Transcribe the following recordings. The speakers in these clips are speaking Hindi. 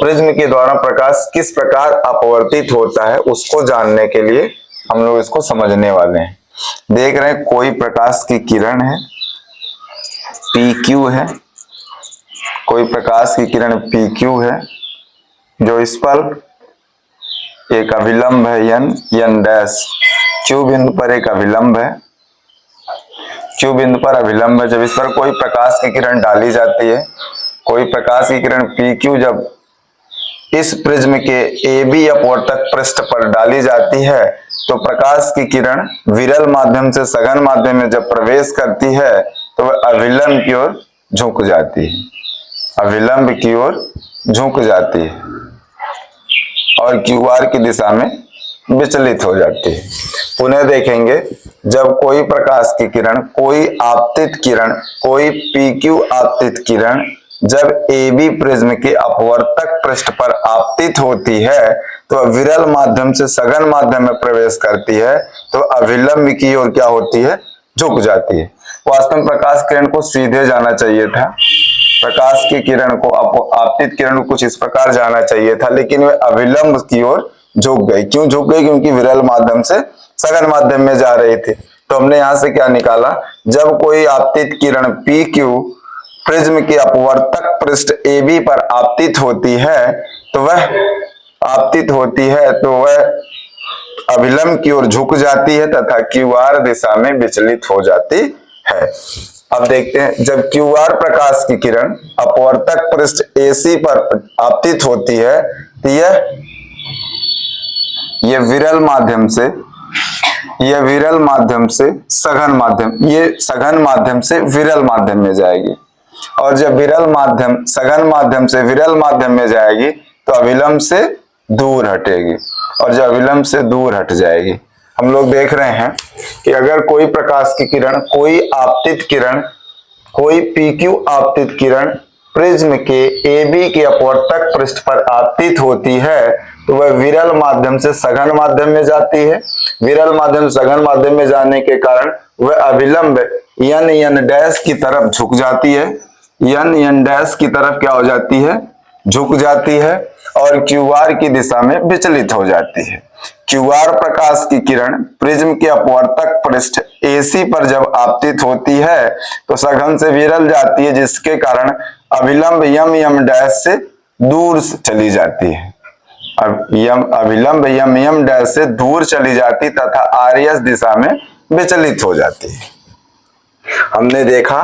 प्रिज्म के द्वारा प्रकाश किस प्रकार अपवर्तित होता है उसको जानने के लिए हम लोग इसको समझने वाले हैं। देख रहे हैं कोई प्रकाश की किरण है, PQ है, कोई प्रकाश की किरण PQ है जो इस पर एक अभिलंब है n डैश, Q बिंदु पर एक अभिलंब है, Q बिंदु पर अभिलंब है। जब इस पर कोई प्रकाश की किरण डाली जाती है, कोई प्रकाश की किरण PQ जब इस प्रिज्म के AB अपवर्तक पृष्ठ पर डाली जाती है तो प्रकाश की किरण विरल माध्यम से सघन माध्यम में जब प्रवेश करती है तो वह अभिलंब की ओर झुक जाती है, अभिलंब की ओर झुक जाती है और QR की दिशा में विचलित हो जाती है। पुनः देखेंगे, जब कोई प्रकाश की किरण, कोई आपतित किरण, कोई PQ आपतित किरण जब AB प्रिज्म के अपवर्तक पृष्ठ पर आपतित होती है तो विरल माध्यम से सघन माध्यम में प्रवेश करती है तो अभिलंब की ओर क्या होती है, झुक जाती है। वास्तव में प्रकाश किरण को सीधे जाना चाहिए था, प्रकाश की किरण को, आपतित किरण को कुछ इस प्रकार जाना चाहिए था, लेकिन वे अभिलंब की ओर झुक गई। क्यों झुक गई? क्योंकि विरल माध्यम से सघन माध्यम में जा रहे थे। तो हमने यहां से क्या निकाला, जब कोई आपतित किरण PQ प्रिज्म के अपवर्तक पृष्ठ AB पर आपतित होती है तो वह अभिलंब की ओर झुक जाती है तथा QR दिशा में विचलित हो जाती है। अब देखते हैं, जब QR प्रकाश की किरण अपवर्तक पृष्ठ AC पर आपतित होती है तो यह विरल माध्यम से सघन माध्यम, ये सघन माध्यम से विरल माध्यम में जाएगी और जब विरल माध्यम सघन माध्यम से विरल माध्यम में जाएगी तो अभिलंब से दूर हटेगी और जब अभिलंब से दूर हट जाएगी, हम लोग देख रहे हैं कि अगर कोई प्रकाश की किरण, कोई आपतित किरण, कोई PQ आपतित किरण प्रिज्म के AB के अपवर्तक पृष्ठ पर आपतित होती है तो वह विरल माध्यम से सघन माध्यम में जाती है। विरल माध्यम से सघन माध्यम में जाने के कारण वह अभिलंब n डैश की तरफ झुक जाती है, n डैश की तरफ क्या हो जाती है, झुक जाती है और QR की दिशा में विचलित हो जाती है। QR प्रकाश की किरण प्रिज्म के अपवर्तक पृष्ठ AC पर जब आपतित होती है तो सघन से विरल जाती है, जिसके कारण अभिलंब m डैश से दूर चली जाती है। अभिलंब m डैश से दूर चली जाती तथा RS दिशा में विचलित हो जाती है। हमने देखा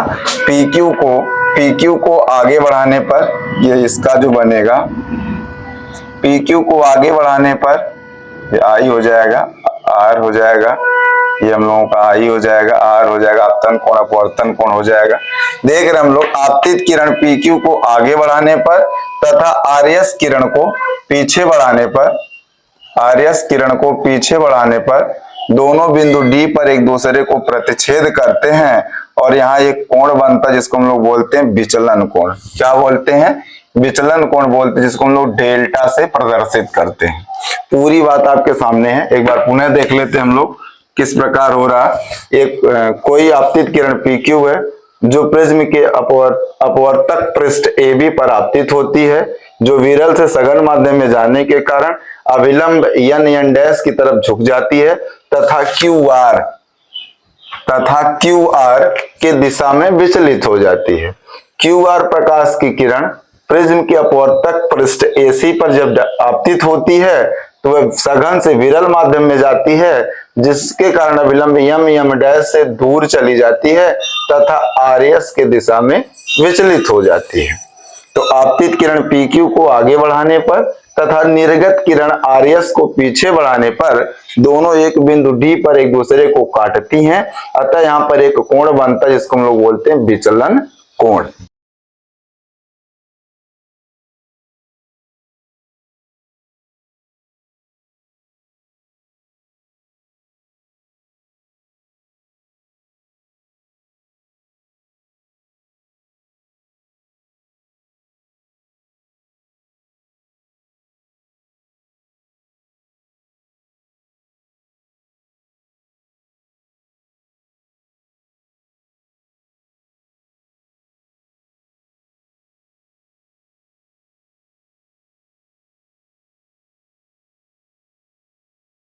PQ को आगे बढ़ाने पर ये इसका जो बनेगा, PQ को आगे बढ़ाने पर ये I हो जाएगा, R हो जाएगा, ये हम लोगों का I हो जाएगा, R हो जाएगा, आपतन कोण अपवर्तन कोण हो जाएगा। देख रहे हम लोग, आपतित किरण PQ को आगे बढ़ाने पर तथा RS किरण को पीछे बढ़ाने पर दोनों बिंदु D पर एक दूसरे को प्रतिच्छेद करते हैं और यहाँ एक कोण बनता है जिसको हम लोग बोलते हैं विचलन कोण। क्या बोलते हैं? विचलन कोण बोलते हैं, जिसको हम लोग डेल्टा से प्रदर्शित करते हैं। पूरी बात आपके सामने है, एक बार पुनः देख लेते हैं हम लोग किस प्रकार हो रहा। एक कोई आपतित किरण PQ है जो प्रिज्म के अपवर्तक पृष्ठ AB पर आपतित होती है, जो विरल से सघन माध्यम में जाने के कारण अभिलंब n डैश की तरफ झुक जाती है तथा QR के दिशा में विचलित हो जाती है। QR प्रकाश की किरण प्रिज्म के अपवर्तक पृष्ठ AC पर जब आपतित होती है तो वह सघन से विरल माध्यम में जाती है, जिसके कारण अभिलंब m डैश से दूर चली जाती है तथा RS के दिशा में विचलित हो जाती है। तो आपतित किरण PQ को आगे बढ़ाने पर तथा निर्गत किरण RS को पीछे बढ़ाने पर दोनों एक बिंदु D पर एक दूसरे को काटती हैं, अतः यहाँ पर एक कोण बनता है जिसको हम लोग बोलते हैं विचलन कोण।